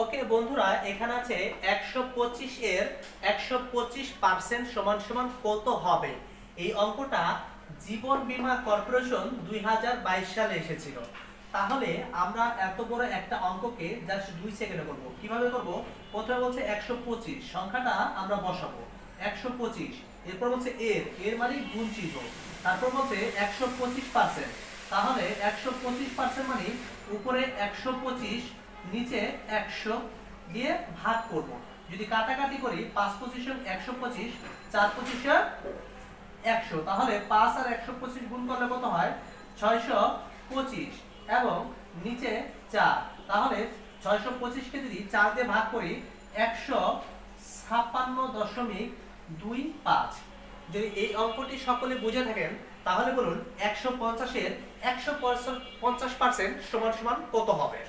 ওকে বন্ধুরা, এখানে আছে 125 এর 125% সমান সমান কত হবে। এই অঙ্কটা জীবন বীমা কর্পোরেশন 2022 সালে এসেছিল। তাহলে আমরা এত বড় একটা অঙ্ককে জাস্ট 2 সেকেন্ডে করব। কিভাবে করব? প্রথমে বলছে 125 সংখ্যাটা আমরা বসাবো 125, এরপর বলছে এর মানে গুণ চিহ্ন, তারপর বলছে 125%। তাহলে 125% মানে উপরে 125 নিচে 100 দিয়ে ভাগ করব। যদি কাটাকাটি করি 5 25 125, 4 25 100, তাহলে 5 আর 125 গুণ করলে কত হয়? 625 এবং নিচে 4, তাহলে 625 কে যদি 4 দিয়ে ভাগ করি 156.25। যদি এই অঙ্কটি সকলে বুঝে থাকেন তাহলে বলুন 150 এর 150% সমান সমান কত হবে।